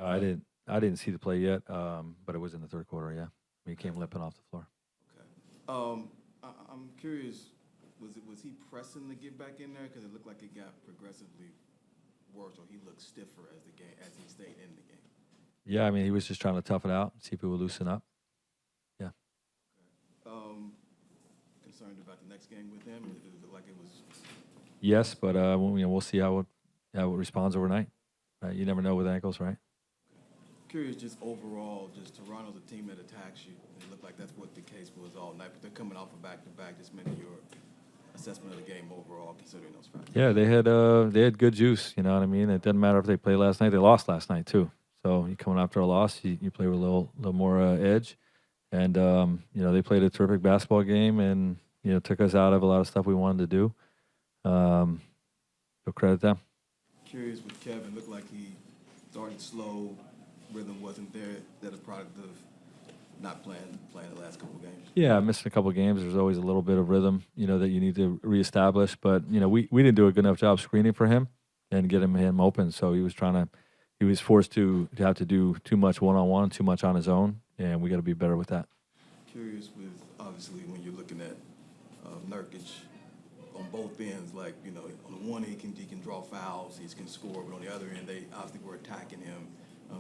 I didn't see the play yet, but it was in the third quarter. Yeah, he came limping off the floor. Okay. I'm curious, was he pressing to get back in there? Because it looked like it got progressively worse, or he looked stiffer as he stayed in the game. Yeah, I mean, he was just trying to tough it out, see if it would loosen up. Yeah. Concerned about the next game with him? It looked like it was. Yes, but we'll see how it responds overnight. You never know with ankles, right? Curious, just overall, just Toronto's a team that attacks you. It looked like that's what the case was all night, but they're coming off a back-to-back. Just maybe your assessment of the game overall, considering those factors. Yeah, they had good juice. You know what I mean? It doesn't matter if they played last night; they lost last night too. So you coming after a loss, you play with a little more edge, and they played a terrific basketball game, and took us out of a lot of stuff we wanted to do. So credit them. Curious with Kevin, looked like he started slow, rhythm wasn't there. That a product of not playing the last couple of games. Yeah, missing a couple of games. There's always a little bit of rhythm, that you need to reestablish. But we didn't do a good enough job screening for him and getting him open. So he was forced to have to do too much one-on-one, too much on his own, and we got to be better with that. Curious with obviously when you're looking at Nurkic on both ends, like on the one he can draw fouls, he can score, but on the other end they obviously were attacking him.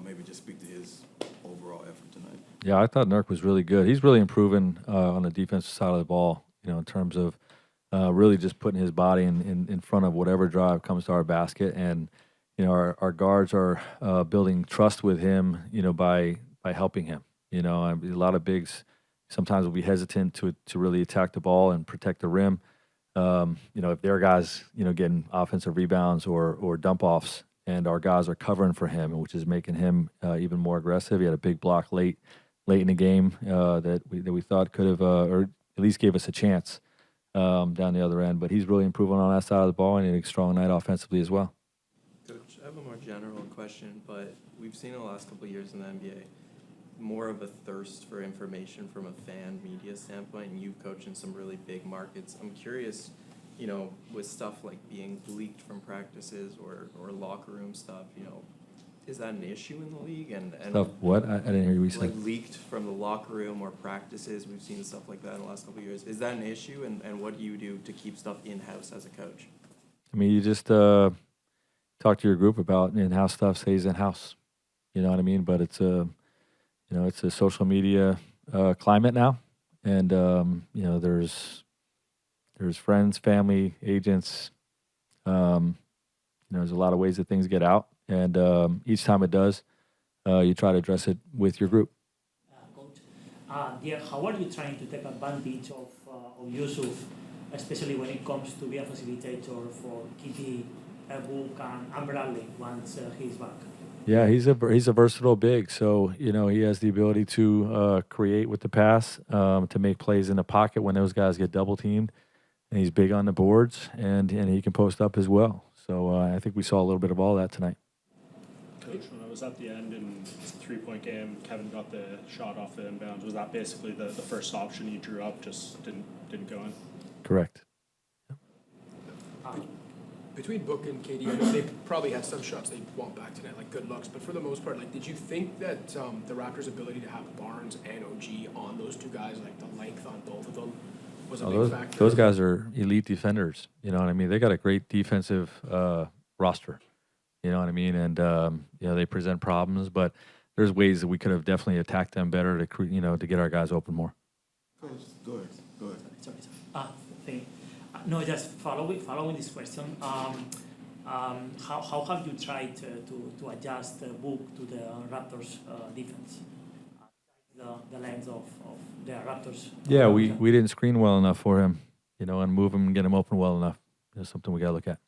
Maybe just speak to his overall effort tonight. Yeah, I thought Nurk was really good. He's really improving on the defensive side of the ball, in terms of really just putting his body in front of whatever drive comes to our basket. And, our guards are building trust with him, by helping him. A lot of bigs sometimes will be hesitant to really attack the ball and protect the rim. If their guys, getting offensive rebounds or dump offs, and our guys are covering for him, which is making him even more aggressive. He had a big block late in the game that we thought could have, or at least gave us a chance down the other end. But he's really improving on that side of the ball, and he had a strong night offensively as well. Coach, I have a more general question, but we've seen in the last couple of years in the NBA more of a thirst for information from a fan media standpoint, and you've coached in some really big markets. I'm curious, with stuff like being leaked from practices or locker room stuff, is that an issue in the league? And Stuff what? I didn't hear you say. Like leaked from the locker room or practices, we've seen stuff like that in the last couple of years. Is that an issue, and what do you do to keep stuff in-house as a coach? I mean, you just talk to your group about in-house stuff stays in-house. You know what I mean? But it's a social media climate now, and there's friends, family, agents. There's a lot of ways that things get out, and each time it does, you try to address it with your group. Coach, how are you trying to take advantage of Yusuf, especially when it comes to be a facilitator for Kitty, Book, and Bradley once he's back? Yeah, he's a versatile big, so he has the ability to create with the pass, to make plays in the pocket when those guys get double teamed, and he's big on the boards, and he can post up as well. So I think we saw a little bit of all that tonight. Coach, when I was at the end in this 3-point game, Kevin got the shot off the inbounds. Was that basically the first option you drew up, just didn't go in? Correct. Between Book and KD, I know they probably had some shots they want back tonight, like good looks, but for the most part, did you think that the Raptors' ability to have Barnes and OG on those two guys, like the length on both of them, was a big factor? Those guys are elite defenders. You know what I mean? They got a great defensive roster. You know what I mean? And they present problems, but there's ways that we could have definitely attacked them better to get our guys open more. Coach, go ahead. Sorry. Thank you. No, just following this question. How have you tried to adjust the Book to the Raptors defense? The length of the Raptors. Yeah, we didn't screen well enough for him, and move him and get him open well enough. That's something we got to look at.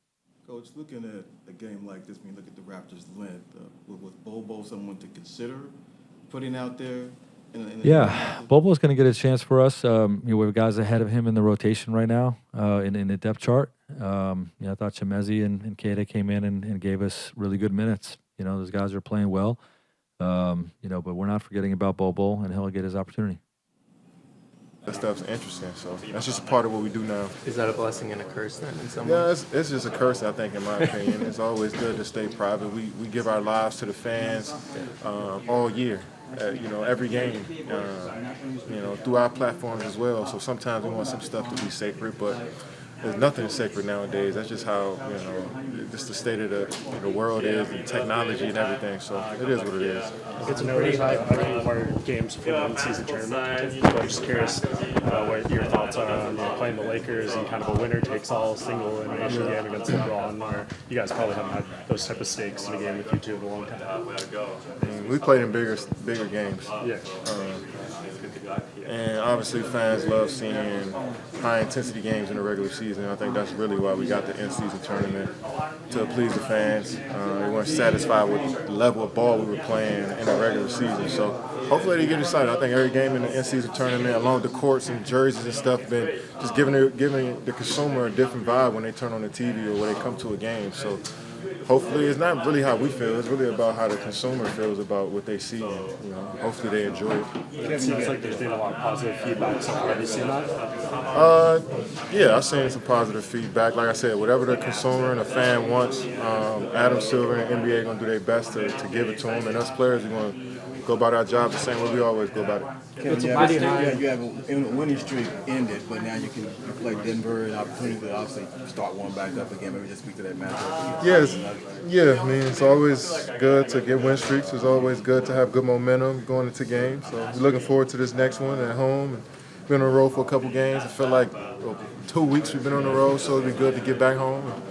Coach, looking at a game like this, when you look at the Raptors' length, was Bobo someone to consider putting out there? Yeah, Bobo's going to get a chance for us. We have guys ahead of him in the rotation right now in the depth chart. I thought Chemezi and Keita came in and gave us really good minutes. Those guys are playing well. But we're not forgetting about Bobo, and he'll get his opportunity. That stuff's interesting, so that's just a part of what we do now. Is that a blessing and a curse then in some Yeah, ways? it's just a curse, I think, in my opinion. It's always good to stay private. We give our lives to the fans all year, every game, through our platforms as well. So sometimes we want some stuff to be sacred, but there's nothing sacred nowadays. That's just how, just the state of the world is, and technology and everything. So it is what it is. It's a pretty hard games for the in-season tournament. But I'm just curious what your thoughts are on playing the Lakers and kind of a winner-takes-all single elimination game against LeBron, where you guys probably haven't had those type of stakes in a game with you two in a long time. I mean, we played in bigger games. Yeah. And obviously fans love seeing high-intensity games in the regular season. I think that's really why we got the in-season tournament, to please the fans. They weren't satisfied with the level of ball we were playing in the regular season. So hopefully they get excited. I think every game in the in-season tournament, along with the courts and jerseys and stuff, been just giving the consumer a different vibe when they turn on the TV or when they come to a game. So hopefully it's not really how we feel. It's really about how the consumer feels about what they see. And, hopefully they enjoy it. It seems like there's been a lot of positive feedback so far. Have you seen that? Yeah, I've seen some positive feedback. Like I said, whatever the consumer and the fan wants, Adam Silver and the NBA are going to do their best to give it to them. And us players are going to go about our job the same way we always go about it. Kevin, you have a winning streak ended, but now you play Denver, an opportunity to obviously start one back up again. Maybe just speak to that matchup. Yes, yeah. I mean, it's always good to get win streaks. It's always good to have good momentum going into games. So we're looking forward to this next one at home. And been on the road for a couple games. I feel like 2 weeks we've been on the road, so it'll be good to get back home. And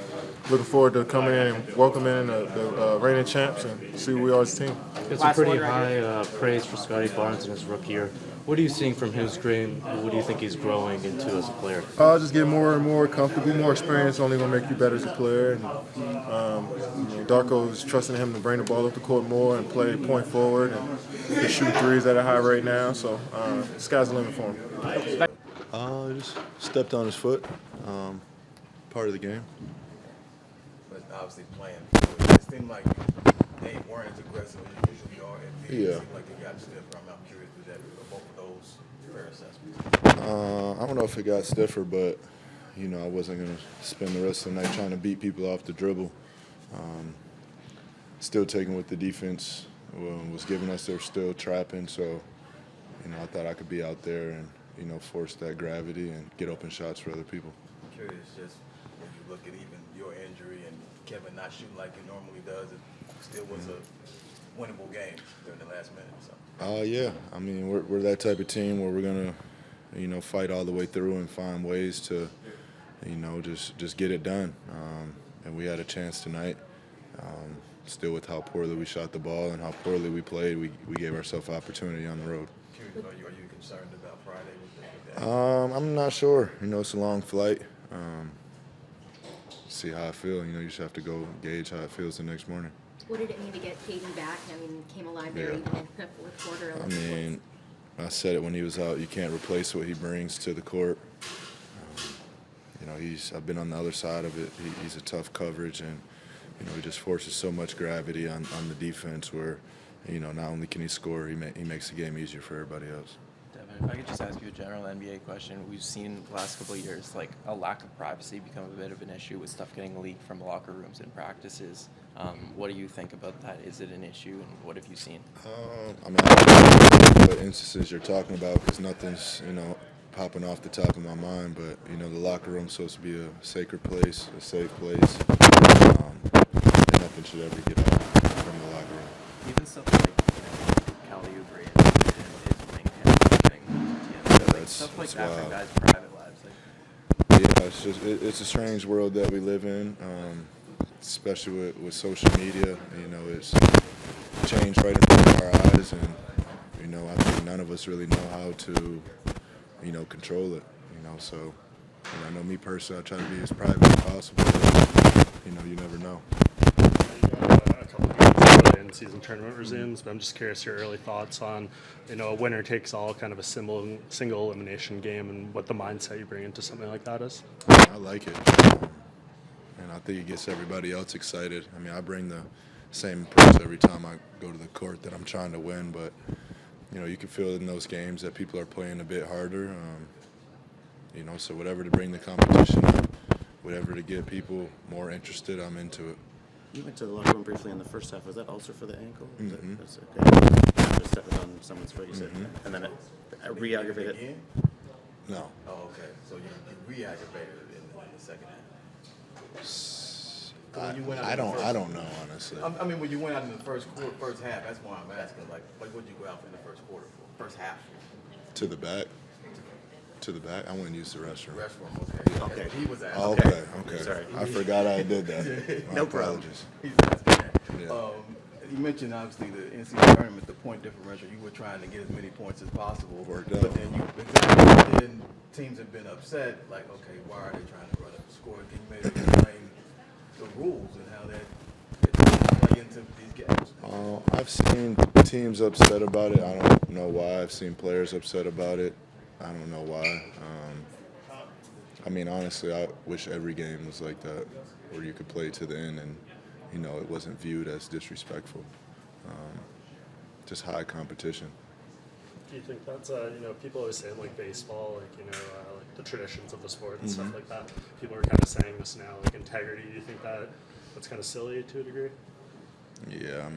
looking forward to coming in and welcoming the reigning champs and see who we are as a team. It's a pretty high praise for Scotty Barnes in his rookie year. What are you seeing from his game? What do you think he's growing into as a player? Just get more and more comfortable. More experience only going to make you better as a player. And, Darko is trusting him to bring the ball up the court more and play point forward. And he's shooting threes at a high rate now. So the sky's the limit for him. Just stepped on his foot. Part of the game. But obviously playing. It seemed like they weren't as aggressive as you usually are. It seemed like they got stiffer. I'm curious with that, both of those fair assessments. I don't know if it got stiffer, but I wasn't going to spend the rest of the night trying to beat people off the dribble. Still taking what the defense was giving us. They were still trapping, so I thought I could be out there and force that gravity and get open shots for other people. I'm curious, just when you look at even your injury and Kevin not shooting like he normally does, it still was a winnable game during the last minute. So. Yeah. I mean, we're that type of team where we're gonna, fight all the way through and find ways to, just get it done. And we had a chance tonight. Still, with how poorly we shot the ball and how poorly we played, we gave ourselves opportunity on the road. Curious, are you concerned about Friday with that? I'm not sure. It's a long flight. See how I feel. You just have to go gauge how it feels the next morning. What did it mean to get KD back? I mean, came alive there even in the fourth quarter. I mean, I said it when he was out. You can't replace what he brings to the court. I've been on the other side of it. He's a tough coverage, and he just forces so much gravity on the defense where, not only can he score, he makes the game easier for everybody else. Devin, if I could just ask you a general NBA question. We've seen the last couple of years, like a lack of privacy become a bit of an issue with stuff getting leaked from locker rooms and practices. What do you think about that? Is it an issue, and what have you seen? I mean, I don't know what instances you're talking about because nothing's, popping off the top of my mind. But, the locker room's supposed to be a sacred place, a safe place. And nothing should ever get out from the locker room. Even stuff like Kelly Oubre and his wing getting stuff like that from guys' private lives. Yeah, it's a strange world that we live in, especially with social media. It's changed right in front of our eyes, and I think none of us really know how to, control it. So I know me personally, I try to be as private as possible. But, you never know. A couple of games before the in-season tournament resumes, but I'm just curious your early thoughts on, a winner-takes-all kind of a single elimination game and what the mindset you bring into something like that is. I like it, and I think it gets everybody else excited. I mean, I bring the same approach every time I go to the court that I'm trying to win, but you can feel in those games that people are playing a bit harder. So whatever to bring the competition up, whatever to get people more interested, I'm into it. You went to the locker room briefly in the first half. Was that also for the ankle? Mhm. That's okay. Just stepping on someone's foot, you said, and then it re-aggravated. Again? No. Oh, okay. So you re-aggravated it in the second half. When you went out I in the don't. first- I don't know honestly. I mean, when you went out in the first half, that's why I'm asking. Like what did you go out in the first quarter for? First half. To the back. To the back. I went and used the restroom. Restroom. Okay. That's Okay. what he was asking. Oh, okay. Sorry. I forgot I did that. No problem. Apologies. He's asking that. Yeah. You mentioned obviously the NCAA tournament, the point differential. You were trying to get as many points as possible. Worked out. But then teams have been upset. Like, okay, why are they trying to run up the score? Can you maybe explain the rules and how that play into these games? I've seen teams upset about it. I don't know why. I've seen players upset about it. I don't know why. I mean, honestly, I wish every game was like that, where you could play to the end and, it wasn't viewed as disrespectful. Just high competition. Do you think that's, people always say in like baseball, like the traditions of the sport and stuff like that. People are kind of saying this now, like integrity. Do you think that's kind of silly to a degree? Yeah, I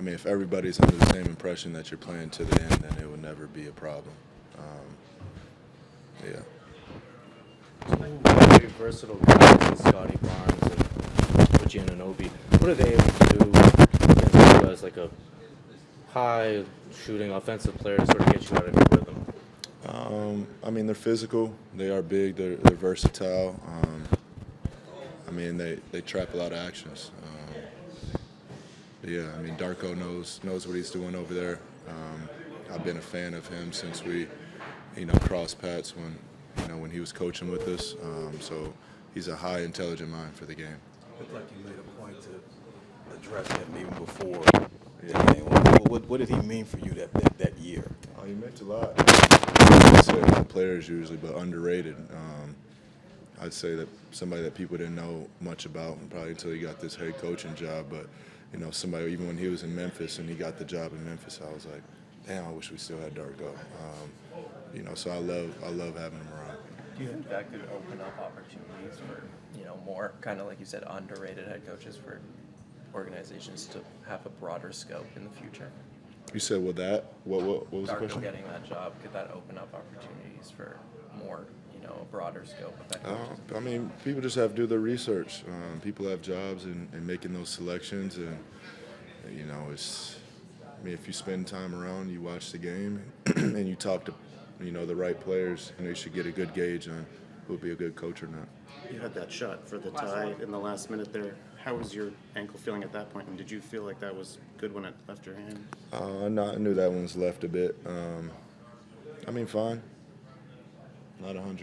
mean, if everybody's under the same impression that you're playing to the end, then it would never be a problem. Yeah. Very versatile guys, Scotty Barnes and Giannonobi. What are they able to do against you as like a high shooting offensive player to sort of get you out of your rhythm? I mean, they're physical. They are big. They're versatile. I mean, they trap a lot of actions. Yeah, I mean, Darko knows what he's doing over there. I've been a fan of him since we, crossed paths when he was coaching with us. So he's a high intelligent mind for the game. Looked like you made a point to address him even before the game. What did he mean for you that year? Oh, he meant a lot. I'd say players usually, but underrated. I'd say that somebody that people didn't know much about, probably until he got this head coaching job. But somebody, even when he was in Memphis and he got the job in Memphis, I was like, damn, I wish we still had Darko. So I love having him around. Do you think that could open up opportunities for, more kind of like you said, underrated head coaches for organizations to have a broader scope in the future? You said what was the Darko question? getting that job, could that open up opportunities for more, a broader scope of head coaches? I mean, people just have to do their research. People have jobs and making those selections, and if you spend time around, you watch the game, and you talk to the right players, you should get a good gauge on who would be a good coach or not. You had that shot for the tie in the last minute there. How was your ankle feeling at that point, and did you feel like that was good when it left your hand? I knew that one was left a bit. Fine. Not 100%.